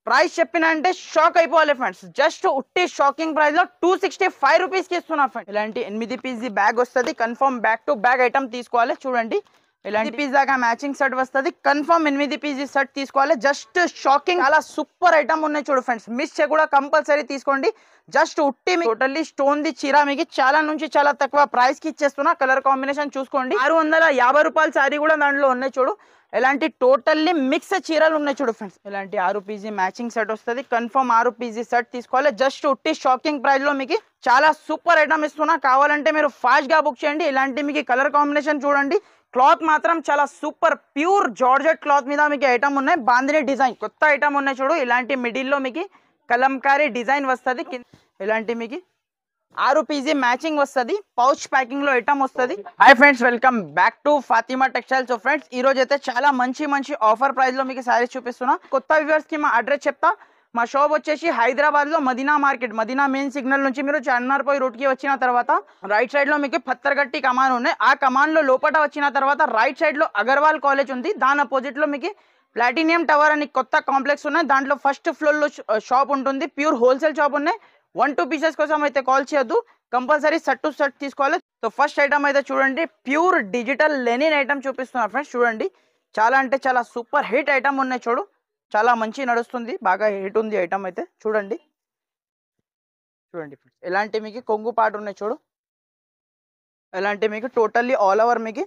Price చెప్పిన అంటే shock అయిపోవాలి ఫ్రెండ్స్. జస్ట్ ఉట్టి షాకింగ్ ప్రైస్ లో 265 రూపీస్ కి ఇస్తున్నా ఫ్రెండ్స్. ఇలాంటి 8 పీస్ బ్యాగ్ వస్తుంది, confirm back to bag item తీసుకోవాలి. చూడండి ఇలాంటి పీస్ దాకా మ్యాచింగ్ సెట్ వస్తుంది, కన్ఫర్మ్ 8 పీస్ సెట్ తీసుకోవాలి. జస్ట్ షాకింగ్, చాలా సూపర్ ఐటమ్ ఉన్నాయి చూడు ఫ్రెండ్స్. మిస్ చేయకుండా కంపల్సరీ తీసుకోండి. జస్ట్ ఉట్టి టోటల్లీ స్టోన్ ది చీర మీకు చాలా నుంచి చాలా తక్కువ ప్రైస్ కి ఇచ్చేస్తున్నా. కలర్ కాంబినేషన్ చూసుకోండి, 650 రూపాయల సారీ కూడా దాంట్లో ఉన్నాయి చూడు. ఇలాంటి టోటల్లీ మిక్స్ చీరలు ఉన్నాయి చూడు ఫ్రెండ్స్. ఇలాంటి 6 పీజీ మ్యాచింగ్ సెట్ వస్తుంది, కన్ఫర్మ్ 6 పీజీ సెట్ తీసుకోవాలి. జస్ట్ ఉట్టి షాకింగ్ ప్రైస్ లో మీకు చాలా సూపర్ ఐటమ్ ఇస్తున్నా. కావాలంటే మీరు ఫాస్ట్ గా బుక్ చేయండి. ఇలాంటి మీకు కలర్ కాంబినేషన్ చూడండి. క్లాత్ మాత్రం చాలా సూపర్ ప్యూర్ జార్జెట్ క్లాత్ మీద మీకు ఐటమ్ ఉన్నాయి. బాందిని డిజైన్ కొత్త ఐటమ్ ఉన్నాయి చూడు. ఇలాంటి మిడిల్ లో మీకు కలంకారీ డిజైన్ వస్తుంది. ఇలాంటి మీకు 6 పీజీ మ్యాచింగ్ వస్తుంది, పౌచ్ ప్యాకింగ్ లో ఐటమ్ వస్తుంది. Hi friends, welcome back to Fatima textiles. So friends, ఈ రోజు అయితే చాలా మంచి ఆఫర్ ప్రైస్ లో మీకు సారీస్ చూపిస్తున్నా. కొత్త వ్యూవర్స్ కి మా అడ్రస్ చెప్తా. మా షాప్ వచ్చేసి హైదరాబాద్ లో Madina market, Madina main signal నుంచి మీరు చార్మినార్పోయి రూట్ కి వచ్చిన తర్వాత రైట్ సైడ్ లో మీకు పత్తర్గట్టి కమాన్ ఉన్నాయి. ఆ కమాన్ లో లోపల వచ్చిన తర్వాత రైట్ సైడ్ లో అగర్వాల్ కాలేజ్ ఉంది. దాని అపోజిట్ లో మీకు ప్లాటినియం టవర్ అని కొత్త కాంప్లెక్స్ ఉన్నాయి. దాంట్లో ఫస్ట్ ఫ్లోర్ లో షాప్ ఉంటుంది. ప్యూర్ హోల్సేల్ షాప్ ఉన్నాయి. 1-2 పీసెస్ కోసం అయితే కాల్ చేయొద్దు, కంపల్సరీ సెట్ టు సెట్ తీసుకోవాలి. సో ఫస్ట్ ఐటమ్ అయితే చూడండి, ప్యూర్ డిజిటల్ లెనిన్ ఐటమ్ చూపిస్తున్నా ఫ్రెండ్స్. చూడండి చాలా అంటే చాలా సూపర్ హిట్ ఐటమ్ ఉన్నాయి చూడు. చాలా మంచి నడుస్తుంది, బాగా హిట్ ఉంది ఐటమ్ అయితే. చూడండి ఫ్రెండ్స్, ఎలాంటి మీకు కొంగు పాటు ఉన్నాయి చూడు. ఎలాంటి మీకు టోటల్లీ ఆల్ ఓవర్ మీకు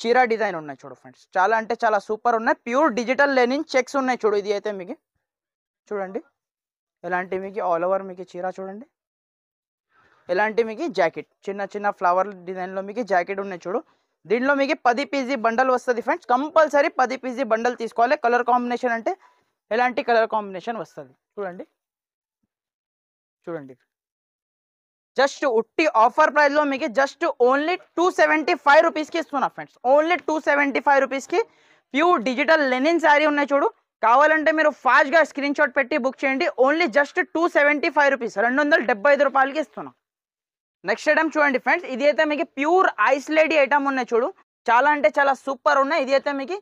చీర డిజైన్ ఉన్నాయి చూడు ఫ్రెండ్స్. చాలా అంటే చాలా సూపర్ ఉన్నాయి. ప్యూర్ డిజిటల్ లెనిన్ చెక్స్ ఉన్నాయి చూడు. ఇది అయితే మీకు చూడండి, ఎలాంటి మీకు ఆల్ ఓవర్ మీకు చీర చూడండి. ఎలాంటి మీకు జాకెట్ చిన్న ఫ్లవర్ డిజైన్లో మీకు జాకెట్ ఉన్నాయి చూడు. దీంట్లో మీకు 10 పీజీ బండల్ వస్తుంది ఫ్రెండ్స్. కంపల్సరీ 10 పీజీ బండల్ తీసుకోవాలి. కలర్ కాంబినేషన్ అంటే ఎలాంటి కలర్ కాంబినేషన్ వస్తుంది చూడండి. జస్ట్ ఉట్టి ఆఫర్ ప్రైస్ లో మీకు జస్ట్ ఓన్లీ 275 రూపీస్కి ఇస్తున్నా ఫ్రెండ్స్. ఓన్లీ 275 రూపీస్కి ప్యూర్ డిజిటల్ లెనిన్ శారీ ఉన్నాయి చూడు. కావాలంటే మీరు ఫాస్ట్ గా స్క్రీన్ షాట్ పెట్టి బుక్ చేయండి. ఓన్లీ జస్ట్ 275 రూపీస్, 275 రూపాయలకి ఇస్తున్నా. నెక్స్ట్ ఐటమ్ చూడండి ఫ్రెండ్స్, ఇది అయితే మీకు ప్యూర్ ఐస్ లేడీ ఐటమ్ ఉన్నాయి చూడు. చాలా అంటే చాలా సూపర్ ఉన్నాయి. ఇది అయితే మీకు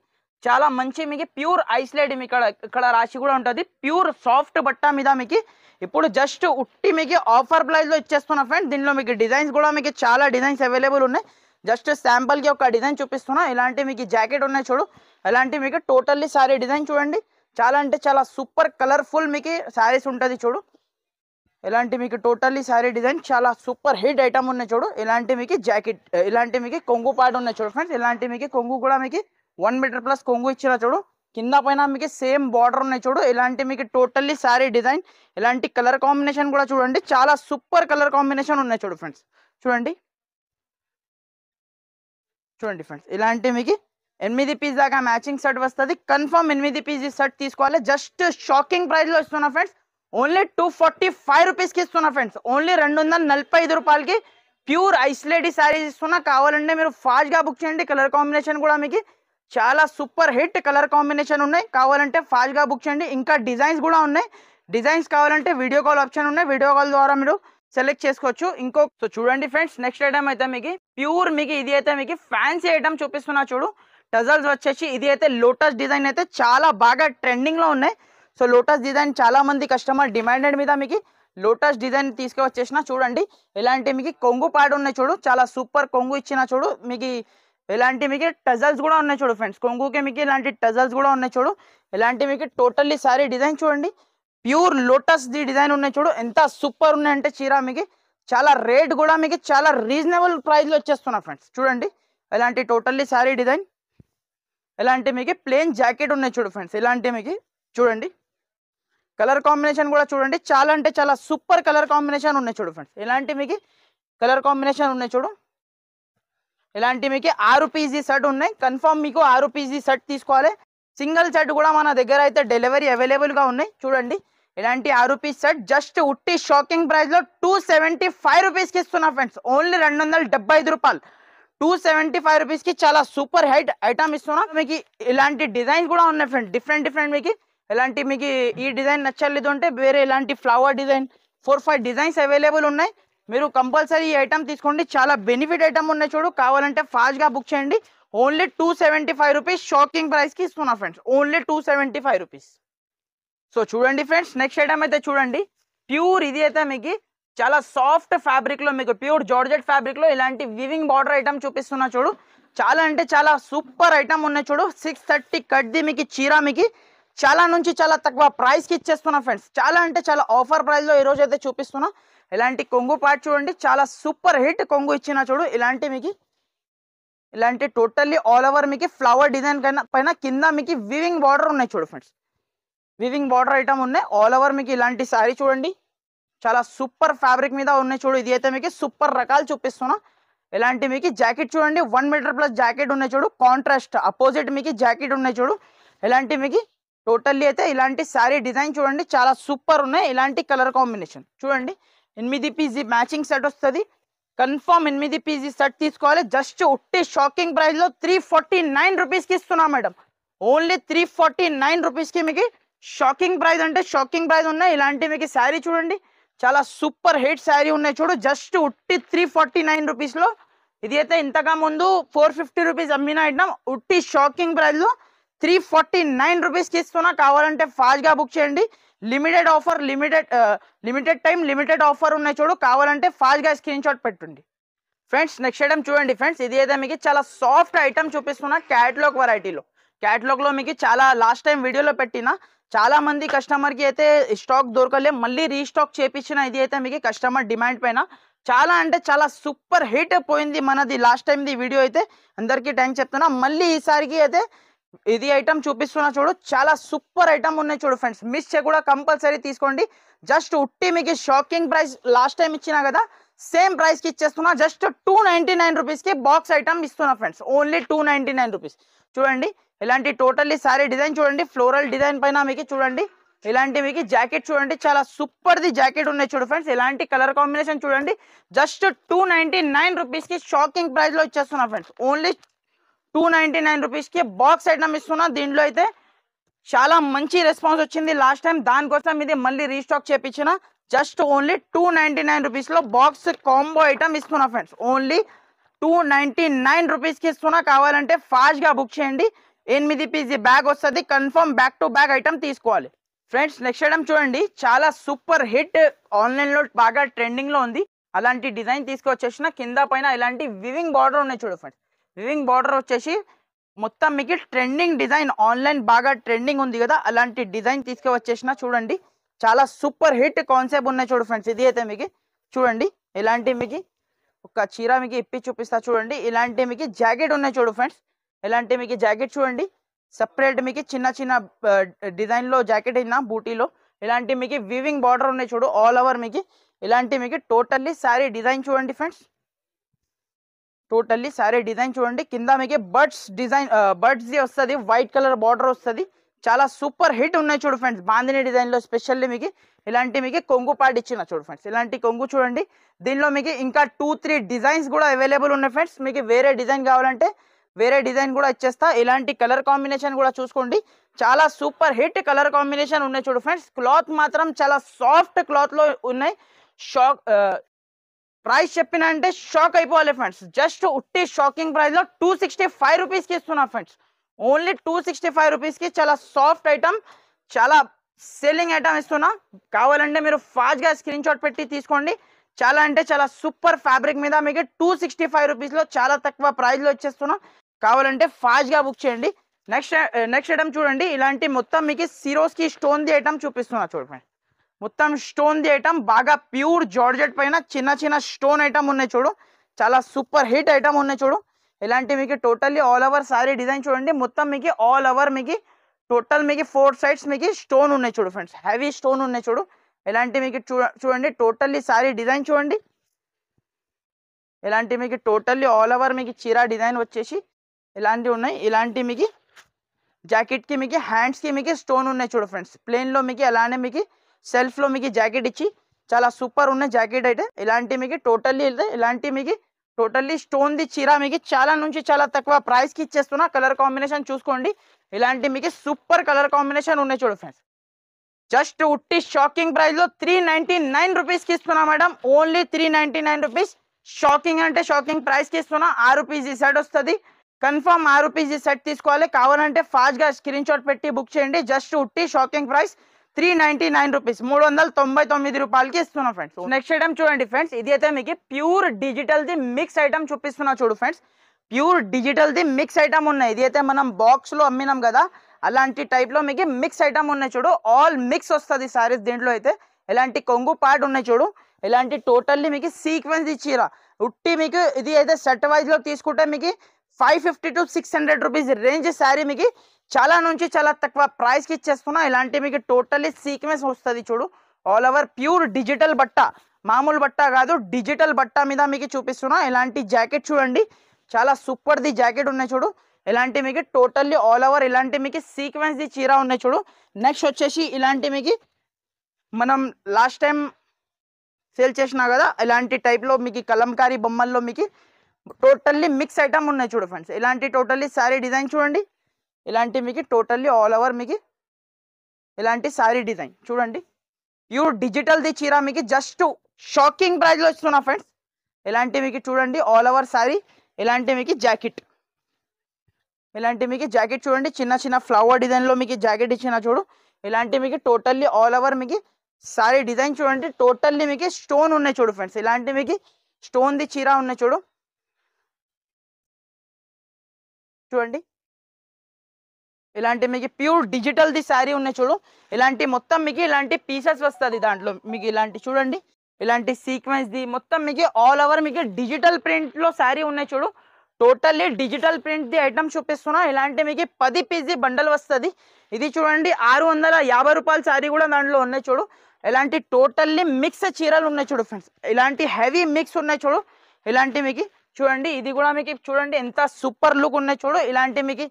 చాలా మంచి మీకు ప్యూర్ ఐస్ లేడీ మీకు ఇక్కడ రాశి కూడా ఉంటుంది. ప్యూర్ సాఫ్ట్ బట్ట మీద మీకు ఇప్పుడు జస్ట్ ఉట్టి మీకు ఆఫర్ ప్రైస్ లో ఇచ్చేస్తున్నా ఫ్రెండ్స్. దీనిలో మీకు డిజైన్స్ కూడా మీకు చాలా డిజైన్స్ అవైలబుల్ ఉన్నాయి. జస్ట్ శాంపుల్ కి ఒక డిజైన్ చూపిస్తున్నా. ఇలాంటి మీకు జాకెట్ ఉన్నాయి చూడు. అలాంటి మీకు టోటల్లీ సారీ డిజైన్ చూడండి. చాలా అంటే చాలా సూపర్ కలర్ఫుల్ మీకు శారీస్ ఉంటుంది చూడు. ఇలాంటి మీకు టోటల్లీ శారీ డిజైన్ చాలా సూపర్ హిట్ ఐటమ్ ఉన్నాయి చూడు. ఇలాంటి మీకు జాకెట్, ఇలాంటి మీకు కొంగు పాటు ఉన్నాయి చూడు ఫ్రెండ్స్. ఇలాంటి మీకు కొంగు కూడా మీకు 1 మీటర్ ప్లస్ కొంగు ఇచ్చిన చూడు. కింద పైన మీకు సేమ్ బార్డర్ ఉన్నాయి చూడు. ఇలాంటి మీకు టోటల్లీ శారీ డిజైన్. ఇలాంటి కలర్ కాంబినేషన్ కూడా చూడండి, చాలా సూపర్ కలర్ కాంబినేషన్ ఉన్నాయి చూడు ఫ్రెండ్స్. చూడండి ఫ్రెండ్స్, ఇలాంటి మీకు 8 పీస్ దాకా మ్యాచింగ్ సెట్ వస్తుంది. కన్ఫర్మ్ 8 పీస్ సెట్ తీసుకోవాలి. జస్ట్ షాకింగ్ ప్రైస్ లో ఇస్తున్నా ఫ్రెండ్స్. ఓన్లీ 245 రూపీస్కి ఇస్తున్నా ఫ్రెండ్స్. ఓన్లీ 245 రూపాయలకి ప్యూర్ ఐస్ లేడీ శారీస్ ఇస్తున్నా. కావాలంటే మీరు ఫాస్ట్ గా బుక్ చేయండి. కలర్ కాంబినేషన్ కూడా మీకు చాలా సూపర్ హిట్ కలర్ కాంబినేషన్ ఉన్నాయి. కావాలంటే ఫాస్ట్ గా బుక్ చేయండి. ఇంకా డిజైన్స్ కూడా ఉన్నాయి. డిజైన్స్ కావాలంటే వీడియో కాల్ ఆప్షన్ ఉన్నాయి. వీడియో కాల్ ద్వారా మీరు సెలెక్ట్ చేసుకోవచ్చు. సో చూడండి ఫ్రెండ్స్, నెక్స్ట్ ఐటమ్ అయితే మీకు ప్యూర్ మీకు ఇది అయితే మీకు ఫ్యాన్సీ ఐటమ్ చూపిస్తున్నా చూడు. టజల్స్ వచ్చేసి ఇది అయితే లోటస్ డిజైన్ అయితే చాలా బాగా ట్రెండింగ్ లో ఉన్నాయి. సో లోటస్ డిజైన్ చాలా మంది కస్టమర్ డిమాండెడ్ మీద మీకు లోటస్ డిజైన్ తీసుకువచ్చేసిన చూడండి. ఇలాంటి మీకు కొంగు పాడు ఉన్నాయి చూడు. చాలా సూపర్ కొంగు ఇచ్చిన చూడు. మీకు ఇలాంటి మీకు టజల్స్ కూడా ఉన్నాయి చూడు ఫ్రెండ్స్. కొంగుకి మీకు ఇలాంటి టజల్స్ కూడా ఉన్నాయి చూడు. ఇలాంటి మీకు టోటల్లీ సారీ డిజైన్ చూడండి. ప్యూర్ లోటస్ ది డిజైన్ ఉన్నాయి చూడు. ఎంత సూపర్ ఉన్నాయంటే చీర మీకు చాలా రేట్ కూడా మీకు చాలా రీజనబుల్ ప్రైస్ లో వచ్చేస్తున్నా ఫ్రెండ్స్. చూడండి ఇలాంటి టోటల్లీ సారీ డిజైన్. ఇలాంటి మీకు ప్లెయిన్ జాకెట్ ఉన్నాయి చూడు ఫ్రెండ్స్. ఇలాంటి మీకు చూడండి కలర్ కాంబినేషన్ కూడా చూడండి. చాలా అంటే చాలా సూపర్ కలర్ కాంబినేషన్ ఉన్నాయి చూడు ఫ్రెండ్స్. ఇలాంటి మీకు కలర్ కాంబినేషన్ ఉన్నాయి చూడు. ఇలాంటి మీకు 6 పీజీ సెట్ ఉన్నాయి. కన్ఫర్మ్ మీకు 6 పీజీ సెట్ తీసుకోవాలి. సింగిల్ సెట్ కూడా మన దగ్గర అయితే డెలివరీ అవైలబుల్ గా ఉన్నాయి. చూడండి ఇలాంటి 6 పీస్ సెట్ జస్ట్ ఉట్టి షాకింగ్ ప్రైస్ లో 275 రూపీస్కి ఇస్తున్నా ఫ్రెండ్స్. ఓన్లీ 275 రూపాయలు. 275 రూపీస్కి చాలా సూపర్ హైట్ ఐటమ్ ఇస్తున్నా. మీకు ఇలాంటి డిజైన్స్ కూడా ఉన్నాయి ఫ్రెండ్స్. డిఫరెంట్ మీకు ఇలాంటి మీకు ఈ డిజైన్ నచ్చలేదు అంటే వేరే ఇలాంటి ఫ్లవర్ డిజైన్ 4-5 డిజైన్స్ అవైలబుల్ ఉన్నాయి. మీరు కంపల్సరీ ఈ ఐటమ్ తీసుకోండి. చాలా బెనిఫిట్ ఐటమ్ ఉన్నాయి చూడు. కావాలంటే ఫాస్ట్ గా బుక్ చేయండి. ఓన్లీ 275 రూపీస్ షాకింగ్ ప్రైస్ కి ఇస్తున్నా ఫ్రెండ్స్. Only 275 rupees. సో చూడండి ఫ్రెండ్స్, నెక్స్ట్ ఐటమ్ అయితే చూడండి, ప్యూర్ ఇది అయితే మీకు చాలా సాఫ్ట్ ఫ్యాబ్రిక్ లో, మీకు ప్యూర్ జార్జెట్ ఫ్యాబ్రిక్ లో ఇలాంటి వివింగ్ బార్డర్ ఐటమ్ చూపిస్తున్నా చూడు. చాలా అంటే చాలా సూపర్ ఐటమ్ ఉన్నాయి చూడు. 630 కట్ది మీకు చీర మీకు చాలా నుంచి చాలా తక్కువ ప్రైస్ కి ఇచ్చేస్తున్నా ఫ్రెండ్స్. చాలా అంటే చాలా ఆఫర్ ప్రైస్ లో ఈ రోజు అయితే చూపిస్తున్నా. ఇలాంటి కొంగు పార్ట్ చూడండి, చాలా సూపర్ హిట్ కొంగు ఇచ్చిన చూడు. ఇలాంటి మీకు ఇలాంటి టోటల్లీ ఆల్ ఓవర్ మీకు ఫ్లవర్ డిజైన్ పైన కింద మీకు వివింగ్ బార్డర్ ఉన్నాయి చూడు ఫ్రెండ్స్. వివింగ్ బార్డర్ ఐటమ్ ఉన్నాయి ఆల్ ఓవర్ మీకు. ఇలాంటి శారీ చూడండి, చాలా సూపర్ ఫ్యాబ్రిక్ మీద ఉన్నాయి చూడు. ఇది అయితే మీకు సూపర్ రకాలు చూపిస్తున్నా. ఇలాంటి మీకు జాకెట్ చూడండి, 1 మీటర్ ప్లస్ జాకెట్ ఉన్నాయి చూడు. కాంట్రాస్ట్ అపోజిట్ మీకు జాకెట్ ఉన్నాయి చూడు. ఇలాంటి మీకు టోటల్లీ అయితే ఇలాంటి శారీ డిజైన్ చూడండి, చాలా సూపర్ ఉన్నాయి. ఇలాంటి కలర్ కాంబినేషన్ చూడండి. 8 పీజీ మ్యాచింగ్ సెట్ వస్తుంది. కన్ఫర్మ్ 8 పీజీ సెట్ తీసుకోవాలి. జస్ట్ ఉట్టి షాకింగ్ ప్రైస్ లో 349 రూపీస్కి ఇస్తున్నా మేడం. ఓన్లీ 349 రూపీస్కి మీకు షాకింగ్ ప్రైస్ అంటే షాకింగ్ ప్రైస్ ఉన్నాయి. ఇలాంటి మీకు శారీ చూడండి, చాలా సూపర్ హిట్ శారీ ఉన్నాయి చూడు. జస్ట్ ఉట్టి 349 రూపీస్లో. ఇది అయితే ఇంతగా ముందు 450 రూపీస్ అమ్మిన ఐటమ్ ఉట్టి షాకింగ్ ప్రైస్లో 349 రూపీస్కి ఇస్తున్నా. కావాలంటే ఫాస్ట్గా బుక్ చేయండి. Limited offer, limited time limited offer ఉన్నాయి చూడు. కావాలంటే ఫాస్ట్గా స్క్రీన్ షాట్ పెట్టండి ఫ్రెండ్స్. నెక్స్ట్ ఐటమ్ చూడండి ఫ్రెండ్స్, ఇది అయితే మీకు చాలా సాఫ్ట్ ఐటమ్ చూపిస్తున్నా. క్యాటలాగ్ వెరైటీలో, క్యాటలాగ్లో మీకు చాలా లాస్ట్ టైం వీడియోలో పెట్టిన చాలా మంది కస్టమర్కి అయితే స్టాక్ దొరకలే, మళ్ళీ రీస్టాక్ చేపించిన. ఇది అయితే మీకు కస్టమర్ డిమాండ్ పైన చాలా అంటే చాలా సూపర్ హిట్ పోయింది మనది లాస్ట్ టైంది వీడియో అయితే. అందరికీ థ్యాంక్స్ చెప్తున్నా. మళ్ళీ ఈసారికి అయితే ఇది ఐటమ్ చూపిస్తున్నా చూడు. చాలా సూపర్ ఐటమ్ ఉన్నాయి చూడు ఫ్రెండ్స్. మిస్ చేయకుండా కంపల్సరీ తీసుకోండి. జస్ట్ ఉట్టి మీకు షాకింగ్ ప్రైస్ లాస్ట్ టైం ఇచ్చినా కదా, సేమ్ ప్రైస్కి ఇచ్చేస్తున్నా. జస్ట్ 299 రూపీస్కి బాక్స్ ఐటమ్ ఇస్తున్నా ఫ్రెండ్స్. Only 299 rupees. చూడండి ఇలాంటి టోటల్లీ సారీ డిజైన్ చూడండి, ఫ్లోరల్ డిజైన్ పైన మీకు చూడండి. ఇలాంటి మీకు జాకెట్ చూడండి, చాలా సూపర్ది జాకెట్ ఉన్నాయి చూడు ఫ్రెండ్స్. ఇలాంటి కలర్ కాంబినేషన్ చూడండి. జస్ట్ 299 రూపీస్కి షాకింగ్ ప్రైస్లో ఇచ్చేస్తున్నా ఫ్రెండ్స్. ఓన్లీ 299 రూపీస్కి బాక్స్ ఐటమ్ ఇస్తున్నా. దీంట్లో అయితే చాలా మంచి రెస్పాన్స్ వచ్చింది లాస్ట్ టైం, దానికోసం ఇది మళ్ళీ రీస్టాక్ చేపించిన. జస్ట్ ఓన్లీ 299 రూపీస్లో బాక్స్ కాంబో ఐటమ్ ఇస్తున్నా ఫ్రెండ్స్. ఓన్లీ 299 రూపీస్కి ఇస్తున్నా. కావాలంటే ఫాస్ట్గా బుక్ చేయండి. 8 పీజీ బ్యాగ్ వస్తుంది. Confirm back to bag item తీసుకోవాలి ఫ్రెండ్స్. నెక్స్ట్ ఐటమ్ చూడండి, చాలా సూపర్ హిట్, ఆన్లైన్లో బాగా ట్రెండింగ్లో ఉంది. అలాంటి డిజైన్ తీసుకొచ్చేసిన. కింద పైన ఇలాంటి వివింగ్ బార్డర్ ఉన్నాయి చూడు ఫ్రెండ్స్. వివింగ్ బార్డర్ వచ్చేసి మొత్తం మీకు ట్రెండింగ్ డిజైన్, ఆన్లైన్ బాగా ట్రెండింగ్ ఉంది కదా, అలాంటి డిజైన్ తీసుకువచ్చేసిన. చూడండి చాలా సూపర్ హిట్ కాన్సెప్ట్ ఉన్నాయి చూడు ఫ్రెండ్స్. ఇది అయితే మీకు చూడండి, ఇలాంటి మీకు ఒక చీర మీకు ఇప్పి చూపిస్తా చూడండి. ఇలాంటి మీకు జాకెట్ ఉన్నాయి చూడు ఫ్రెండ్స్. ఇలాంటి మీకు జాకెట్ చూడండి, సపరేట్ మీకు చిన్న చిన్న డిజైన్లో జాకెట్ అయినా బూటీలో. ఇలాంటి మీకు వివింగ్ బార్డర్ ఉన్నాయి చూడు ఆల్ ఓవర్ మీకు. ఇలాంటి మీకు టోటల్లీ శారీ డిజైన్ చూడండి ఫ్రెండ్స్. టోటల్లీ శారీ డిజైన్ చూడండి. కింద మీకు బర్డ్స్ డిజైన్, బర్డ్స్ది వస్తుంది, వైట్ కలర్ బార్డర్ వస్తుంది. చాలా సూపర్ హిట్ ఉన్నాయి చూడు ఫ్రెండ్స్. బాందిని డిజైన్లో స్పెషల్లీ మీకు ఇలాంటి మీకు కొంగు పార్ట్ ఇచ్చిన చూడు ఫ్రెండ్స్. ఇలాంటి కొంగు చూడండి. దీనిలో మీకు ఇంకా 2-3 డిజైన్స్ కూడా అవైలబుల్ ఉన్నాయి ఫ్రెండ్స్. మీకు వేరే డిజైన్ కావాలంటే వేరే డిజైన్ కూడా ఇచ్చేస్తా. ఇలాంటి కలర్ కాంబినేషన్ కూడా చూసుకోండి. చాలా సూపర్ హిట్ కలర్ కాంబినేషన్ ఉన్నాయి చూడు ఫ్రెండ్స్. క్లాత్ మాత్రం చాలా సాఫ్ట్ క్లాత్లో ఉన్నాయి. ప్రైస్ చెప్పిన అంటే షాక్ అయిపోవాలి ఫ్రెండ్స్. జస్ట్ ఉట్టి షాకింగ్ ప్రైస్లో 265 రూపీస్కి ఇస్తున్నా ఫ్రెండ్స్. ఓన్లీ 265 రూపీస్కి చాలా సాఫ్ట్ ఐటమ్, చాలా సెల్లింగ్ ఐటమ్ ఇస్తున్నా. కావాలంటే మీరు ఫాస్ట్గా స్క్రీన్ షాట్ పెట్టి తీసుకోండి. చాలా అంటే చాలా సూపర్ ఫ్యాబ్రిక్ మీద మీకు 265 రూపీస్లో చాలా తక్కువ ప్రైస్లో ఇచ్చేస్తున్నా. కావాలంటే ఫాస్ట్గా బుక్ చేయండి. నెక్స్ట్ ఐటమ్ చూడండి. ఇలాంటి మొత్తం మీకు సిరోస్కి స్టోన్ది ఐటమ్ చూపిస్తున్నా చూడండి. మొత్తం స్టోన్ది ఐటమ్, బాగా ప్యూర్ జార్జెట్ పైన చిన్న చిన్న స్టోన్ ఐటమ్ ఉన్నాయి చూడు. చాలా సూపర్ హిట్ ఐటమ్ ఉన్నాయి చూడు. ఇలాంటి మీకు totally all over sorry design చూడండి. మొత్తం మీకు ఆల్ ఓవర్ మీకు టోటల్ మీకు 4 సైడ్స్ మీకు స్టోన్ ఉన్నాయి చూడు ఫ్రెండ్స్. హెవీ స్టోన్ ఉన్నాయి చూడు. ఇలాంటి మీకు చూడండి టోటల్లీ సారీ డిజైన్ చూడండి. ఇలాంటి మీకు టోటల్లీ ఆల్ ఓవర్ మీకు చీర డిజైన్ వచ్చేసి ఇలాంటివి ఉన్నాయి. ఇలాంటి మీకు జాకెట్కి మీకు హ్యాండ్స్కి మీకు స్టోన్ ఉన్నాయి చూడు ఫ్రెండ్స్. ప్లెయిన్లో మీకు అలానే మీకు సెల్ఫ్లో మీకు జాకెట్ ఇచ్చి చాలా సూపర్ ఉన్న జాకెట్ అయితే. ఇలాంటి మీకు టోటల్లీ ఇలాంటి మీకు టోటల్లీ స్టోన్ది చీర మీకు చాలా నుంచి చాలా తక్కువ ప్రైస్కి ఇచ్చేస్తున్నా. కలర్ కాంబినేషన్ చూసుకోండి. ఇలాంటి మీకు సూపర్ కలర్ కాంబినేషన్ ఉన్నాయి చూడు ఫ్రెండ్స్. జస్ట్ ఉట్టి షాకింగ్ ప్రైస్లో 399 రూపీస్కి ఇస్తున్నా మేడం. Only 399 rupees. షాకింగ్ అంటే షాకింగ్ ప్రైస్కి ఇస్తున్నా. 6 పీజీ సెట్ వస్తుంది. కన్ఫర్మ్ 6 పీజీ సెట్ తీసుకోవాలి. కావాలంటే ఫాస్ట్గా స్క్రీన్ షాట్ పెట్టి బుక్ చేయండి. జస్ట్ ఉట్టి షాకింగ్ ప్రైస్ 399 రూపీస్, 399 రూపాయలకి ఇస్తున్నా ఫ్రెండ్స్. నెక్స్ట్ ఐటమ్ చూడండి ఫ్రెండ్స్, ఇది అయితే మీకు pure digital the mix item చూపిస్తున్నా చూడు friends. Pure digital the mix item ఉన్నాయి. ఇది అయితే మనం బాక్స్ లో అమ్మినాం కదా, అలాంటి టైప్ లో మీకు మిక్స్ ఐటమ్ ఉన్నాయి చూడు. ఆల్ మిక్స్ వస్తుంది సారీస్. దీంట్లో అయితే ఎలాంటి కొంగు పార్ట్ ఉన్నాయి చూడు, ఇలాంటి టోటల్లీ మీకు సీక్వెన్స్ ఇచ్చిరా ఉట్టి. మీకు ఇది అయితే సెట్ వైజ్ లో తీసుకుంటే మీకు 550 to 600 రూపీస్ రేంజ్ శారీ మీకు చాలా నుంచి చాలా తక్కువ ప్రైస్ కి ఇచ్చేస్తున్నా. ఇలాంటి మీకు టోటల్లీ సీక్వెన్స్ వస్తుంది చూడు. ఆల్ ఓవర్ ప్యూర్ డిజిటల్ బట్ట, మామూలు బట్ట కాదు, డిజిటల్ బట్ట మీద మీకు చూపిస్తున్నా. ఇలాంటి జాకెట్ చూడండి, చాలా సూపర్ ది జాకెట్ ఉన్నాయి చూడు. ఇలాంటి మీకు టోటల్లీ ఆల్ ఓవర్ ఇలాంటి మీకు సీక్వెన్స్ ది చీర ఉన్నాయి చూడు. నెక్స్ట్ వచ్చేసి ఇలాంటి మీకు మనం లాస్ట్ టైం సేల్ చేసినా కదా, ఇలాంటి టైప్లో మీకు కలంకారీ బొమ్మల్లో మీకు టోటల్లీ మిక్స్ ఐటమ్ ఉన్నాయి చూడు ఫ్రెండ్స్. ఇలాంటి టోటల్లీ శారీ డిజైన్ చూడండి. ఇలాంటి మీకు టోటల్లీ ఆల్ ఓవర్ మీకు ఇలాంటి శారీ డిజైన్ చూడండి. ప్యూర్ డిజిటల్ ది చీర మీకు జస్ట్ షాకింగ్ ప్రైస్లో ఇస్తున్నా ఫ్రెండ్స్. ఇలాంటి మీకు చూడండి ఆల్ ఓవర్ శారీ. ఇలాంటి మీకు జాకెట్, ఇలాంటి మీకు జాకెట్ చూడండి, చిన్న చిన్న ఫ్లవర్ డిజైన్లో మీకు జాకెట్ ఇచ్చిన చూడు. ఇలాంటి మీకు టోటల్లీ ఆల్ ఓవర్ మీకు సారీ డిజైన్ చూడండి. టోటల్లీ మీకు స్టోన్ ఉన్నాయి చూడు ఫ్రెండ్స్. ఇలాంటి మీకు స్టోన్ ది చీర ఉన్నాయి చూడు. చూడండి ఇలాంటి మీకు ప్యూర్ డిజిటల్ ది శారీ ఉన్నాయి చూడు. ఇలాంటి మొత్తం మీకు ఇలాంటి పీసెస్ వస్తుంది దాంట్లో మీకు. ఇలాంటి చూడండి, ఇలాంటి సీక్వెన్స్ ది మొత్తం మీకు ఆల్ ఓవర్ మీకు డిజిటల్ ప్రింట్ లో శారీ ఉన్నాయి చూడు. Totally digital print the item చూపిస్తున్నా. ఇలాంటి మీకు 10 పీస్ బండల్ వస్తుంది. ఇది చూడండి 650 రూపాయల శారీ కూడా దాంట్లో ఉన్నాయి చూడు. ఇలాంటి టోటల్లీ మిక్స్ చీరలు ఉన్నాయి చూడు ఫ్రెండ్స్. ఇలాంటి హెవీ మిక్స్ ఉన్నాయి చూడు. ఇలాంటి మీకు చూడండి, ఇది కూడా మీకు చూడండి ఎంత సూపర్ లుక్ ఉన్నాయి చూడు. ఇలాంటి మీకు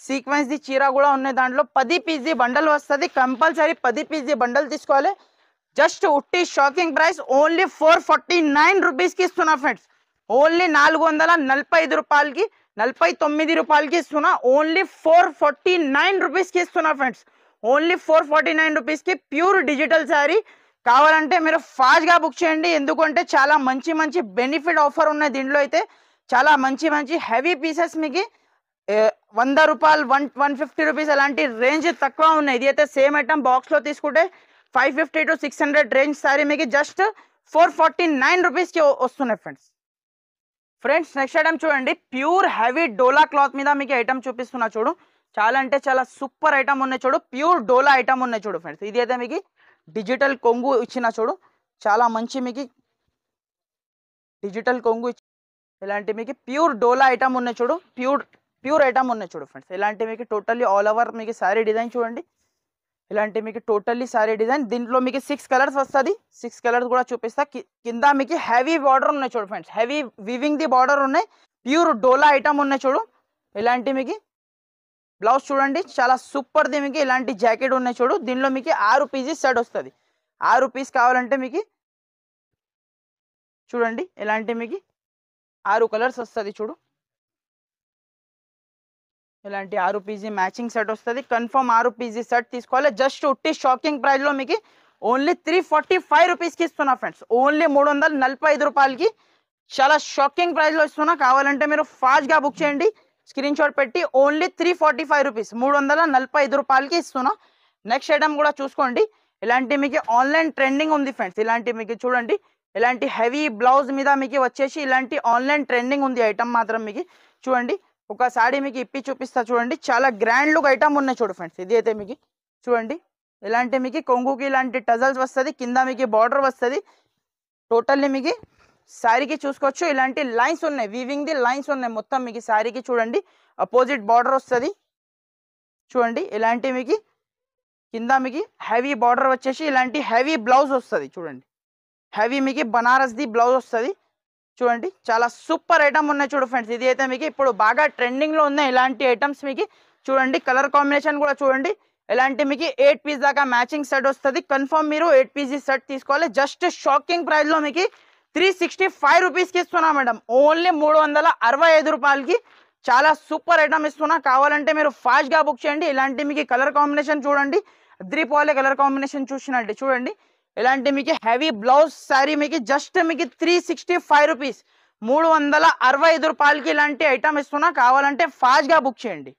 సీక్వెన్స్ ది చీర కూడా ఉన్నాయి దాంట్లో. 10 పీస్ బండల్ వస్తుంది. కంపల్సరీ 10 పీస్ బండల్ తీసుకోవాలి. జస్ట్ ఉట్టి షాకింగ్ ప్రైస్ ఓన్లీ 449 రూపీస్కి ఇస్తున్నా ఫ్రెండ్స్. ఓన్లీ 445 రూపాయలకి, 49 రూపాయలకి ఇస్తున్నా. ఓన్లీ 449 రూపీస్కి ఇస్తున్నా ఫ్రెండ్స్. ఓన్లీ 449 రూపీస్కి ప్యూర్ డిజిటల్ శారీ. కావాలంటే మీరు ఫాస్ట్గా బుక్ చేయండి, ఎందుకంటే చాలా మంచి మంచి బెనిఫిట్ ఆఫర్ ఉన్నాయి దీంట్లో. అయితే చాలా మంచి మంచి హెవీ పీసెస్ మీకు 100 రూపాయలు, 150 రూపీస్ అలాంటి రేంజ్ తక్కువ ఉన్నాయి. ఇది అయితే సేమ్ ఐటమ్ బాక్స్లో తీసుకుంటే 550 to 600 రేంజ్ శారీ మీకు జస్ట్ 449 రూపీస్కి వస్తున్నాయి ఫ్రెండ్స్. నెక్స్ట్ ఐటమ్ చూడండి, ప్యూర్ హెవీ డోలా క్లాత్ మీద మీకు ఐటమ్ చూపిస్తున్నా చూడు. చాలా అంటే చాలా సూపర్ ఐటమ్ ఉన్నాయి చూడు. ప్యూర్ డోలా ఐటమ్ ఉన్నాయి చూడు ఫ్రెండ్స్. ఇది అయితే మీకు డిజిటల్ కొంగు ఇచ్చిన చూడు. చాలా మంచి మీకు డిజిటల్ కొంగు ఇలాంటి మీకు ప్యూర్ డోలా ఐటమ్ ఉన్నాయి చూడు. ప్యూర్ ఐటమ్ ఉన్నాయి చూడు ఫ్రెండ్స్. ఇలాంటి మీకు టోటల్లీ ఆల్ ఓవర్ మీకు శారీ డిజైన్ చూడండి. ఇలాంటి మీకు టోటల్లీ శారీ డిజైన్. దీంట్లో మీకు 6 కలర్స్ వస్తుంది. 6 కలర్స్ కూడా చూపిస్తా. కింద మీకు హెవీ బార్డర్ ఉన్నాయి చూడు friends. Heavy weaving the border ఉన్నాయి. ప్యూర్ డోలా ఐటమ్ ఉన్నాయి చూడు. ఇలాంటి మీకు బ్లౌజ్ చూడండి, చాలా సూపర్ ది మీకు ఇలాంటి జాకెట్ ఉన్నాయి చూడు. దీనిలో మీకు 6 పీసెస్ సెట్ వస్తుంది. 6 పీస్ కావాలంటే మీకు చూడండి. ఇలాంటి మీకు 6 కలర్స్ వస్తుంది చూడు. ఇలాంటి 6 పీజీ మ్యాచింగ్ సెట్ వస్తుంది. కన్ఫర్మ్ 6 పీజీ సెట్ తీసుకోవాలి. జస్ట్ ఉట్టి షాకింగ్ ప్రైస్లో మీకు ఓన్లీ 345 రూపీస్కి ఇస్తున్నా ఫ్రెండ్స్. ఓన్లీ 345 రూపాయలకి చాలా షాకింగ్ ప్రైస్లో ఇస్తున్నా. కావాలంటే మీరు ఫాస్ట్గా బుక్ చేయండి, స్క్రీన్ షాట్ పెట్టి. ఓన్లీ 345 రూపీస్, 345 రూపాయలకి ఇస్తున్నా. నెక్స్ట్ ఐటమ్ కూడా చూసుకోండి. ఇలాంటి మీకు ఆన్లైన్ ట్రెండింగ్ ఉంది ఫ్రెండ్స్. ఇలాంటి మీకు చూడండి, ఇలాంటి హెవీ బ్లౌజ్ మీద మీకు వచ్చేసి ఇలాంటి ఆన్లైన్ ట్రెండింగ్ ఉంది ఐటమ్ మాత్రం మీకు చూడండి. ఒక సారీ మీకు ఇప్పి చూపిస్తా చూడండి. చాలా గ్రాండ్ లుక్ ఐటమ్ ఉన్నాయి చూడు ఫ్రెండ్స్. ఇది అయితే మీకు చూడండి. ఇలాంటి మీకు కొంగుకి ఇలాంటి టజల్స్ వస్తుంది. కింద మీకు బార్డర్ వస్తుంది. టోటల్లీ మీకు శారీకి చూసుకోవచ్చు. ఇలాంటి లైన్స్ ఉన్నాయి, వీవింగ్ ది లైన్స్ ఉన్నాయి మొత్తం మీకు శారీకి చూడండి. అపోజిట్ బార్డర్ వస్తుంది చూడండి. ఇలాంటి మీకు కింద మీకు హెవీ బార్డర్ వచ్చేసి ఇలాంటి హెవీ బ్లౌజ్ వస్తుంది చూడండి. హెవీ మీకు బనారస్ ది బ్లౌజ్ వస్తుంది చూడండి. చాలా సూపర్ ఐటమ్ ఉన్నాయి చూడు ఫ్రెండ్స్. ఇది అయితే మీకు ఇప్పుడు బాగా ట్రెండింగ్లో ఉన్నాయి ఇలాంటి ఐటమ్స్ మీకు చూడండి. కలర్ కాంబినేషన్ కూడా చూడండి. ఇలాంటి మీకు 8 పీస్ దాకా మ్యాచింగ్ సెట్ వస్తుంది. కన్ఫర్మ్ మీరు 8 పీసీ సెట్ తీసుకోవాలి. జస్ట్ షాకింగ్ ప్రైస్లో మీకు 365 రూపీస్కి ఇస్తున్నా మేడం. ఓన్లీ 365 రూపాయలకి చాలా సూపర్ ఐటమ్ ఇస్తున్నా. కావాలంటే మీరు ఫాస్ట్గా బుక్ చేయండి. ఇలాంటి మీకు కలర్ కాంబినేషన్ చూడండి. అద్రిపోలే కలర్ కాంబినేషన్ చూసినట్టు చూడండి. ఇలాంటి మీకు హెవీ బ్లౌజ్ శారీ మీకు జస్ట్ మీకు 365 రూపీస్, 365 రూపాయలకి ఇలాంటి ఐటమ్ ఇస్తున్నా. కావాలంటే ఫాస్ట్గా బుక్ చేయండి.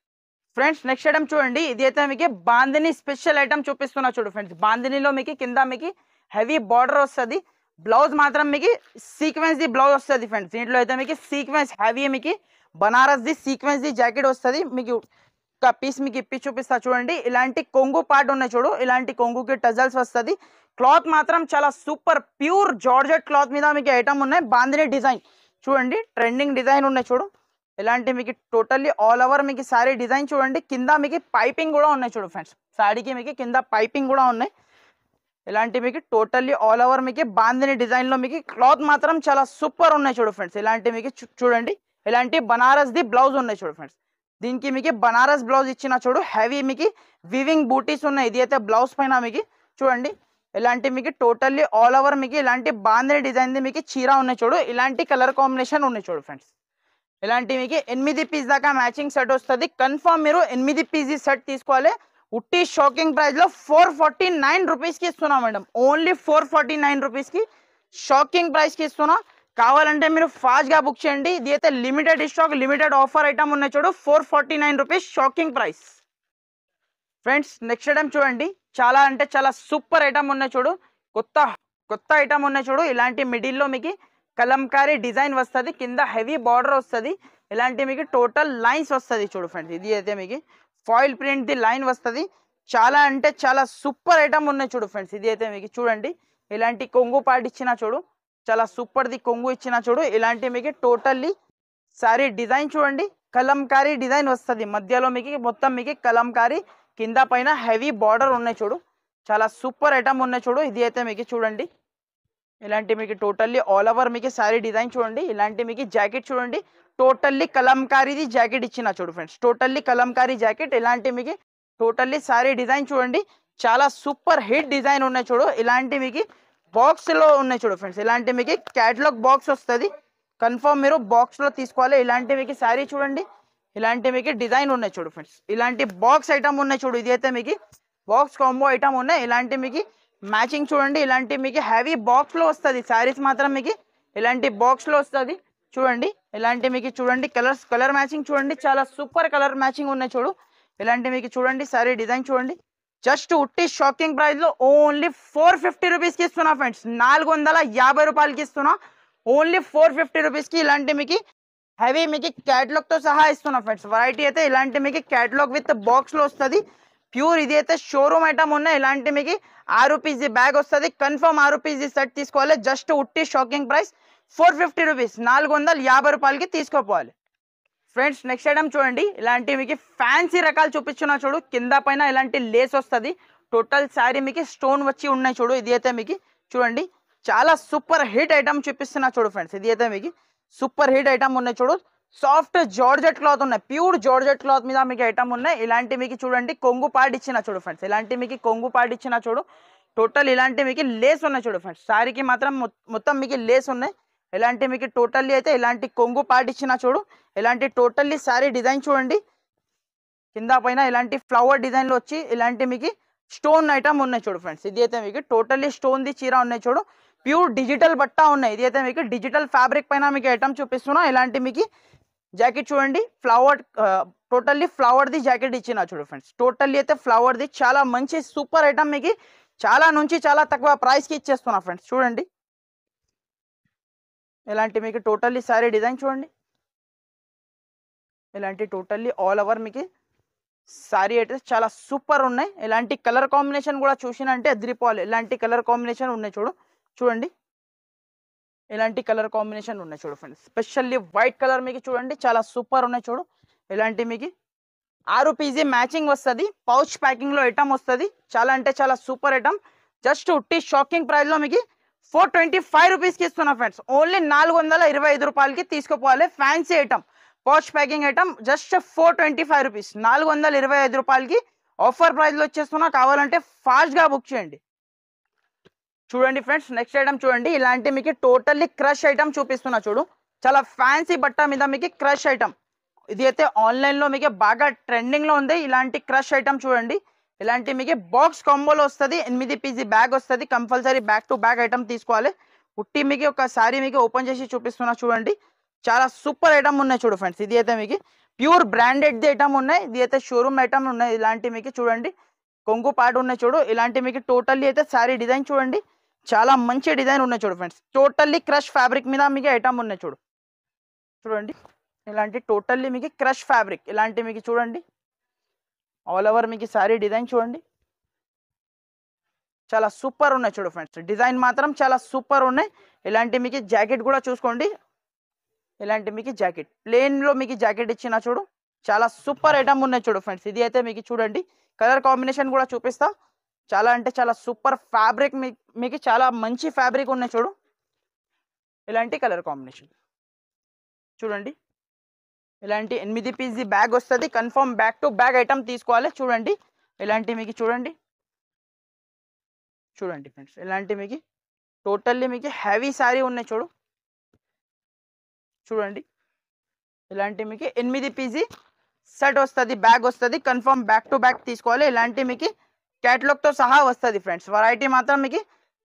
ఫ్రెండ్స్ నెక్స్ట్ ఐటమ్ చూడండి, ఇది అయితే మీకు బాందిని స్పెషల్ ఐటమ్ చూపిస్తున్నా చూడు ఫ్రెండ్స్. బాందినిలో మీకు కింద మీకు హెవీ బార్డర్ వస్తుంది, బ్లౌజ్ మాత్రం మీకు సీక్వెన్స్ ది బ్లౌజ్ వస్తుంది ఫ్రెండ్స్. దీంట్లో అయితే మీకు సీక్వెన్స్ హెవీ మీకు Banaras the sequence the jacket వస్తుంది. మీకు ఒక పీస్ మీకు ఇప్పి చూపిస్తా చూడండి. ఇలాంటి కొంగు పార్ట్ ఉన్నాయి చూడు, ఇలాంటి కొంగుకి టజల్స్ వస్తుంది. క్లాత్ మాత్రం చాలా సూపర్ ప్యూర్ జార్జెట్ క్లాత్ మీద మీకు ఐటమ్ ఉన్నాయి. బాందిని డిజైన్ చూడండి, ట్రెండింగ్ డిజైన్ ఉన్నాయి చూడు. ఇలాంటి మీకు టోటల్లీ ఆల్ ఓవర్ మీకు సారీ డిజైన్ చూడండి. కింద మీకు పైపింగ్ కూడా ఉన్నాయి చూడు ఫ్రెండ్స్. సారీకి మీకు కింద పైపింగ్ కూడా ఉన్నాయి. ఇలాంటి మీకు టోటల్లీ ఆల్ ఓవర్ మీకు బాందిని డిజైన్లో మీకు క్లాత్ మాత్రం చాలా సూపర్ ఉన్నాయి చూడు ఫ్రెండ్స్. ఇలాంటి మీకు చూడండి, ఇలాంటి బనారస్ ది బ్లౌజ్ ఉన్నాయి చూడు ఫ్రెండ్స్. దీనికి మీకు బనారస్ బ్లౌజ్ ఇచ్చిన చూడు, హెవీ మీకు వివింగ్ బూటీస్ ఉన్నాయి. ఇది అయితే బ్లౌజ్ పైన మీకు చూడండి. ఇలాంటి మీకు టోటల్లీ ఆల్ ఓవర్ మీకు ఇలాంటి బాందిని డిజైన్ ది మీకు చీర ఉన్నాయి చూడు. ఇలాంటి కలర్ కాంబినేషన్ ఉన్నాయి చూడు ఫ్రెండ్స్. ఇలాంటి మీకు 8 పీస్ దాకా మ్యాచింగ్ సెట్ వస్తుంది. కన్ఫర్మ్ మీరు 8 పీస్ సెట్ తీసుకోవాలి. ఉట్టి షాకింగ్ ప్రైస్ లో 449 రూపీస్ కి ఇస్తున్నా మేడం. ఓన్లీ 449 రూపీస్ కి షాకింగ్ ప్రైస్ కి ఇస్తున్నా. కావాలంటే మీరు ఫాస్ట్ గా బుక్ చేయండి. ఇది అయితే limited stock, limited offer item ఉన్నాయి చూడు. 449 rupees shocking price. Friends next item చూడండి, చాలా అంటే చాలా సూపర్ ఐటమ్ ఉన్నాయి చూడు. కొత్త ఐటమ్ ఉన్నాయి చూడు. ఇలాంటి మిడిల్లో మీకు కలంకారీ డిజైన్ వస్తుంది, కింద హెవీ బార్డర్ వస్తుంది. ఇలాంటి మీకు టోటల్ లైన్స్ వస్తుంది చూడు ఫ్రెండ్స్. ఇది అయితే మీకు ఫాయిల్ ప్రింట్ ది లైన్ వస్తుంది. చాలా అంటే చాలా సూపర్ ఐటమ్ ఉన్నాయి చూడు ఫ్రెండ్స్. ఇది అయితే మీకు చూడండి, ఇలాంటి కొంగు పార్ట్ ఇచ్చిన చూడు, చాలా సూపర్ ది కొంగు ఇచ్చిన చూడు. ఇలాంటి మీకు టోటల్లీ సారీ డిజైన్ చూడండి, కలంకారీ డిజైన్ వస్తుంది. మధ్యలో మీకు మొత్తం మీకు కలంకారీ, కింద పైన హెవీ బార్డర్ ఉన్నాయి చూడు. చాలా సూపర్ ఐటమ్ ఉన్నాయి చూడు. ఇది అయితే మీకు చూడండి, ఇలాంటి మీకు టోటల్లీ ఆల్ ఓవర్ మీకు సారీ డిజైన్ చూడండి. ఇలాంటి మీకు జాకెట్ చూడండి, టోటల్లీ కలంకారీది జాకెట్ ఇచ్చిన చూడు ఫ్రెండ్స్. Totally Kalamkari jacket. ఇలాంటి మీకు టోటల్లీ సారీ డిజైన్ చూడండి, చాలా సూపర్ హిట్ డిజైన్ ఉన్నాయి చూడు. ఇలాంటి మీకు బాక్స్ లో ఉన్నాయి చూడు ఫ్రెండ్స్. ఇలాంటి మీకు క్యాటలాగ్ బాక్స్ వస్తుంది. కన్ఫర్మ్ మీరు బాక్స్ లో తీసుకోవాలి. ఇలాంటి మీకు సారీ చూడండి, ఇలాంటి మీకు డిజైన్ ఉన్నాయి చూడు ఫ్రెండ్స్. ఇలాంటి బాక్స్ ఐటమ్ ఉన్నాయి చూడు. ఇది అయితే మీకు బాక్స్ కాంబో ఐటమ్ ఉన్నాయి. ఇలాంటి మీకు మ్యాచింగ్ చూడండి, ఇలాంటి మీకు హెవీ బాక్స్ లో వస్తుంది. శారీస్ మాత్రం మీకు ఇలాంటి బాక్స్ లో వస్తుంది చూడండి. ఇలాంటి మీకు చూడండి కలర్ మ్యాచింగ్ చూడండి, చాలా సూపర్ కలర్ మ్యాచింగ్ ఉన్నాయి చూడు. ఇలాంటి మీకు చూడండి సారీ డిజైన్ చూడండి. జస్ట్ ఉట్టి షాకింగ్ ప్రైస్ లో ఓన్లీ 450 రూపీస్ కి ఇస్తున్నా ఫ్రెండ్స్. 450 రూపాయలకి ఇస్తున్నా. ఓన్లీ 450 రూపీస్ కి ఇలాంటి మీకు హెవీ మీకు క్యాటలాగ్ తో సహా ఇస్తున్నా ఫ్రెండ్స్. వెరైటీ అయితే ఇలాంటి మీకు క్యాటలాగ్ విత్ బాక్స్ లో వస్తుంది. ప్యూర్ ఇది అయితే షోరూమ్ ఐటమ్ ఉన్నాయి. ఇలాంటి మీకు 6 పీస్ బ్యాగ్ వస్తుంది. కన్ఫర్మ్ 6 పీస్ సెట్ తీసుకోవాలి. జస్ట్ ఉట్టి షాకింగ్ ప్రైస్ 450 రూపీస్, 450 రూపాయలకి తీసుకోపోవాలి ఫ్రెండ్స్. నెక్స్ట్ ఐటమ్ చూడండి, ఇలాంటి మీకు ఫ్యాన్సీ రకాలు చూపించున్నా చూడు. కింద పైన ఇలాంటి లేస్ వస్తుంది. టోటల్ శారీ మీకు స్టోన్ వచ్చి ఉన్నాయి చూడు. ఇది అయితే మీకు చూడండి, చాలా సూపర్ హిట్ ఐటమ్ చూపిస్తున్నా చూడు ఫ్రెండ్స్. ఇది అయితే మీకు సూపర్ హిట్ ఐటమ్ ఉన్నాయి చూడు. సాఫ్ట్ జార్జెట్ క్లాత్ ఉన్నాయి, ప్యూర్ జార్జెట్ క్లాత్ మీద మీకు ఐటమ్ ఉన్నాయి. ఇలాంటి మీకు చూడండి కొంగు పార్ట్ ఇచ్చిన చూడు ఫ్రెండ్స్. ఇలాంటి మీకు కొంగు పార్ట్ ఇచ్చిన చూడు. టోటల్ ఇలాంటి మీకు లేస్ ఉన్నాయి చూడు ఫ్రెండ్స్. శారీకి మాత్రం మొత్తం మీకు లేస్ ఉన్నాయి. ఇలాంటి మీకు టోటల్లీ అయితే ఇలాంటి కొంగు పార్ట్ ఇచ్చిన చూడు. ఇలాంటి టోటల్లీ శారీ డిజైన్ చూడండి, కింద పైన ఇలాంటి ఫ్లవర్ డిజైన్లో వచ్చి ఇలాంటి మీకు స్టోన్ ఐటమ్ ఉన్నాయి చూడు ఫ్రెండ్స్. ఇది అయితే మీకు టోటల్లీ స్టోన్ ది చీర ఉన్నాయి చూడు. ప్యూర్ డిజిటల్ బట్ట ఉన్నాయి. ఇది అయితే మీకు డిజిటల్ ఫ్యాబ్రిక్ పైన మీకు ఐటమ్ చూపిస్తున్నా. ఇలాంటి మీకు జాకెట్ చూడండి, flower totally flower the jacket ఇచ్చిన చూడు ఫ్రెండ్స్. టోటల్లీ అయితే ఫ్లవర్ ది చాలా మంచి సూపర్ ఐటమ్ మీకు చాలా నుంచి చాలా తక్కువ ప్రైస్కి ఇచ్చేస్తున్నా ఫ్రెండ్స్. చూడండి, ఇలాంటి మీకు టోటల్లీ సారీ డిజైన్ చూడండి. ఇలాంటి టోటల్లీ ఆల్ ఓవర్ మీకు సారీ అయితే చాలా సూపర్ ఉన్నాయి. ఇలాంటి కలర్ కాంబినేషన్ కూడా చూసినంటే అదిరిపోవాలి. ఇలాంటి కలర్ కాంబినేషన్ ఉన్నాయి చూడండి. ఇలాంటి కలర్ కాంబినేషన్ ఉన్నాయి చూడు ఫ్రెండ్స్. స్పెషల్లీ వైట్ కలర్ మీకు చూడండి, చాలా సూపర్ ఉన్నాయి చూడు. ఇలాంటి మీకు 6 పీజీ మ్యాచింగ్ వస్తుంది. పౌచ్ ప్యాకింగ్ లో ఐటమ్ వస్తుంది. చాలా అంటే చాలా సూపర్ ఐటమ్. జస్ట్ ఉట్టి షాకింగ్ ప్రైస్ లో మీకు 425 రూపీస్కి ఇస్తున్నా ఫ్రెండ్స్. ఓన్లీ 425 రూపాయలకి తీసుకోపోవాలి. Fancy item, pouch packing item just 425 rupees, 425 రూపాయలకి ఆఫర్ ప్రైస్లో వచ్చేస్తున్నా. కావాలంటే ఫాస్ట్గా బుక్ చేయండి. చూడండి ఫ్రెండ్స్, నెక్స్ట్ ఐటమ్ చూడండి. ఇలాంటి మీకు టోటల్లీ క్రష్ ఐటమ్ చూపిస్తున్నా చూడు. చాలా ఫ్యాన్సీ బట్ట మీద మీకు క్రష్ ఐటమ్. ఇది అయితే ఆన్లైన్లో మీకు బాగా ట్రెండింగ్లో ఉంది. ఇలాంటి క్రష్ ఐటమ్ చూడండి. ఇలాంటి మీకు బాక్స్ కాంబోలో వస్తుంది. 8 పీజీ బ్యాగ్ వస్తుంది. Compulsory back to back item తీసుకోవాలి. ఉట్టి మీకు ఒక సారీ మీకు ఓపెన్ చేసి చూపిస్తున్నా చూడండి. చాలా సూపర్ ఐటమ్ ఉన్నాయి చూడు ఫ్రెండ్స్. ఇది అయితే మీకు ప్యూర్ బ్రాండెడ్ ఐటమ్ ఉన్నాయి. ఇది అయితే షోరూమ్ ఐటమ్ ఉన్నాయి. ఇలాంటి మీకు చూడండి కొంగు పాటు ఉన్నాయి చూడు. ఇలాంటి మీకు టోటల్లీ అయితే శారీ డిజైన్ చూడండి, చాలా మంచి డిజైన్ ఉన్నాయి చూడు ఫ్రెండ్స్. టోటల్లీ క్రష్ ఫ్యాబ్రిక్ మీద మీకు ఐటమ్ ఉన్నాయి చూడు. చూడండి ఇలాంటి టోటల్లీ మీకు క్రష్ ఫ్యాబ్రిక్ ఇలాంటి మీకు చూడండి ఆల్ ఓవర్ మీకు శారీ డిజైన్ చూడండి, చాలా సూపర్ ఉన్నాయి చూడు ఫ్రెండ్స్. డిజైన్ మాత్రం చాలా సూపర్ ఉన్నాయి. ఇలాంటి మీకు జాకెట్ కూడా చూసుకోండి. ఇలాంటి మీకు జాకెట్ ప్లేన్లో మీకు జాకెట్ ఇచ్చిన చూడు, చాలా సూపర్ ఐటమ్ ఉన్నాయి చూడు ఫ్రెండ్స్. ఇది అయితే మీకు చూడండి కలర్ కాంబినేషన్ కూడా చూపిస్తా. చాలా అంటే చాలా సూపర్ ఫ్యాబ్రిక్, మీకు చాలా మంచి ఫ్యాబ్రిక్ ఉన్నాయి చూడు. ఇలాంటి కలర్ కాంబినేషన్ చూడండి. ఇలాంటి 8 పీస్ బ్యాగ్ వస్తుంది. Confirm back to bag item తీసుకోవాలి. చూడండి ఇలాంటి మీకు చూడండి చూడండి ఫ్రెండ్స్. ఇలాంటి మీకు టోటల్లీ మీకు హెవీ శారీ ఉన్నాయి చూడు. చూడండి ఇలాంటి మీకు 8 పీస్ సెట్ వస్తుంది, బ్యాగ్ వస్తుంది. కన్ఫర్మ్ బ్యాక్ టు బ్యాక్ తీసుకోవాలి. ఇలాంటి మీకు క్యాటలాగ్తో సహా వస్తుంది ఫ్రెండ్స్. వెరైటీ మాత్రం మీకు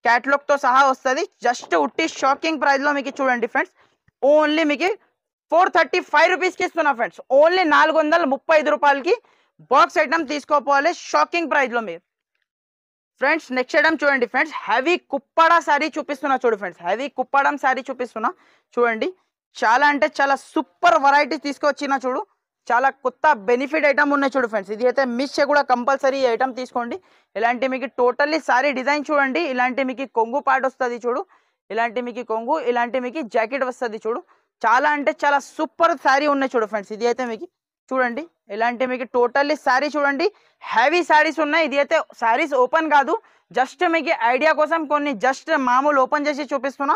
క్యాటలాగ్తో సహా వస్తుంది. జస్ట్ ఉట్టి షాకింగ్ ప్రైస్లో మీకు చూడండి ఫ్రెండ్స్. ఓన్లీ మీకు 435 రూపీస్కి ఇస్తున్నా ఫ్రెండ్స్. ఓన్లీ 435 రూపాయలకి బాక్స్ ఐటమ్ తీసుకోపోవాలి షాకింగ్ ప్రైస్లో మీరు ఫ్రెండ్స్. నెక్స్ట్ ఐటమ్ చూడండి ఫ్రెండ్స్, హెవీ కుప్పాడా శారీ చూపిస్తున్నా చూడు ఫ్రెండ్స్. హెవీ కుప్పాడం శారీ చూపిస్తున్నా చూడండి. చాలా అంటే చాలా సూపర్ వెరైటీ తీసుకొచ్చిన చూడు. చాలా కొత్త బెనిఫిట్ ఐటమ్ ఉన్నాయి చూడు ఫ్రెండ్స్. ఇది అయితే మిస్ కూడా కంపల్సరీ ఈ ఐటమ్ తీసుకోండి. ఇలాంటి మీకు టోటల్లీ శారీ డిజైన్ చూడండి. ఇలాంటి మీకు కొంగు పార్ట్ వస్తుంది చూడు. ఇలాంటి మీకు కొంగు, ఇలాంటి మీకు జాకెట్ వస్తుంది చూడు. చాలా అంటే చాలా సూపర్ శారీ ఉన్నాయి చూడు ఫ్రెండ్స్. ఇది అయితే మీకు చూడండి. ఇలాంటి మీకు టోటల్లీ శారీ చూడండి, హెవీ శారీస్ ఉన్నాయి. ఇది అయితే శారీస్ ఓపెన్ కాదు, జస్ట్ మీకు ఐడియా కోసం కొన్ని జస్ట్ మామూలు ఓపెన్ చేసి చూపిస్తున్నా.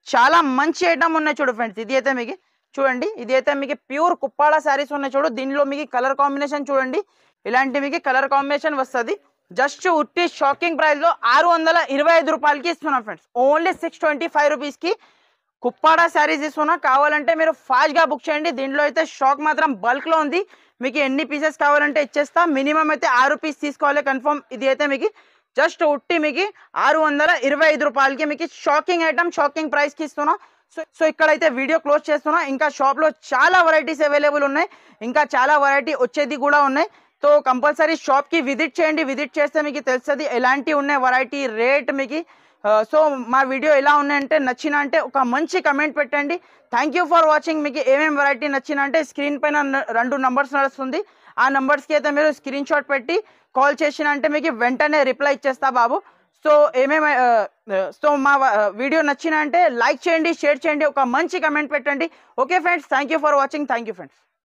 చాలా మంచి ఐటమ్ ఉన్నాయి చూడు ఫ్రెండ్స్. ఇది అయితే మీకు చూడండి. ఇది అయితే మీకు ప్యూర్ కుప్పాడ శారీస్ ఉన్నాయి చూడు. దీనిలో మీకు కలర్ కాంబినేషన్ చూడండి. ఇలాంటి మీకు కలర్ కాంబినేషన్ వస్తుంది. జస్ట్ ఉట్టి షాకింగ్ ప్రైస్లో 625 రూపాయలకి ఇస్తున్నాం ఫ్రెండ్స్. ఓన్లీ 625 రూపీస్కి కుప్పాడ శారీస్ ఇస్తున్నా. కావాలంటే మీరు ఫాస్ట్గా బుక్ చేయండి. దీంట్లో అయితే స్టాక్ మాత్రం బల్క్లో ఉంది. మీకు ఎన్ని పీసెస్ కావాలంటే ఇచ్చేస్తా. మినిమం అయితే 6 పీస్ తీసుకోవాలి కన్ఫర్మ్. ఇది అయితే మీకు జస్ట్ ఉట్టి మీకు 625 రూపాయలకి మీకు షాకింగ్ ఐటమ్ షాకింగ్ ప్రైస్కి ఇస్తున్నా. సో ఇక్కడైతే వీడియో క్లోజ్ చేస్తున్నా. ఇంకా షాప్లో చాలా వెరైటీస్ అవైలబుల్ ఉన్నాయి, ఇంకా చాలా వెరైటీ వచ్చేది కూడా ఉన్నాయి. సో కంపల్సరీ షాప్కి విజిట్ చేయండి. విజిట్ చేస్తే మీకు తెలుస్తుంది ఎలాంటి ఉన్నాయి వెరైటీ రేట్ మీకు. సో మా వీడియో ఎలా ఉన్నాయంటే నచ్చిన అంటే ఒక మంచి కమెంట్ పెట్టండి. Thank you for watching. మీకు ఏమేమి వెరైటీ నచ్చిన అంటే స్క్రీన్ పైన 2 నంబర్స్ నడుస్తుంది. ఆ నంబర్స్కి అయితే మీరు స్క్రీన్ షాట్ పెట్టి కాల్ చేసిన అంటే మీకు వెంటనే రిప్లై ఇచ్చేస్తా బాబు. సో సో మా వీడియో నచ్చిన అంటే లైక్ చేయండి, షేర్ చేయండి, ఒక మంచి కమెంట్ పెట్టండి. Okay friends, thank you for watching. Thank you friends.